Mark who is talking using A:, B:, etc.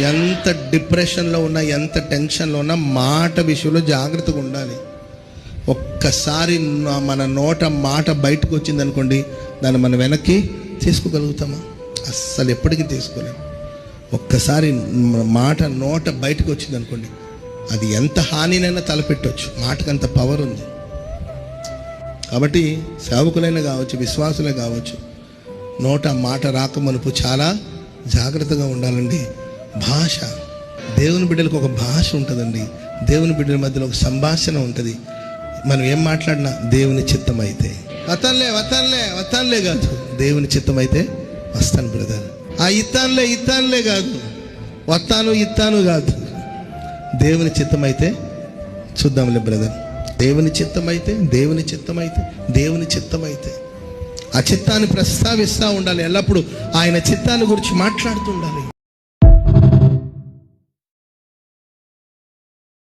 A: ఎంత డిప్రెషన్లో ఉన్నా, ఎంత టెన్షన్లో ఉన్నా మాట విషయంలో జాగ్రత్తగా ఉండాలి. ఒక్కసారి మన నోట మాట బయటకు వచ్చింది అనుకోండి, దాన్ని మనం వెనక్కి తీసుకోగలుగుతామా? అస్సలు ఎప్పటికీ తీసుకోలేము. ఒక్కసారి మాట నోట బయటకు వచ్చింది అనుకోండి, అది ఎంత హానినైనా తలపెట్టవచ్చు. మాటకు అంత పవర్ ఉంది. కాబట్టి సేవకులైనా కావచ్చు, విశ్వాసులే కావచ్చు, నోట మాట రాకమునుపు చాలా జాగ్రత్తగా ఉండాలండి. భాష, దేవుని బిడ్డలకు ఒక భాష ఉంటుందండి. దేవుని బిడ్డల మధ్యలో ఒక సంభాషణ ఉంటుంది. మనం ఏం మాట్లాడినా దేవుని చిత్తం అయితే వతాన్లే కాదు, దేవుని చిత్తం అయితే వస్తాను బ్రదర్. ఆ ఇత్తాన్లే కాదు, ఇత్తాను కాదు, దేవుని చిత్తం అయితే చూద్దాంలే బ్రదర్. దేవుని చిత్తం అయితే ఆ చిత్తాన్ని ప్రస్తావిస్తూ ఉండాలి. ఎల్లప్పుడూ ఆయన చిత్తాన్ని గురించి మాట్లాడుతూ ఉండాలి.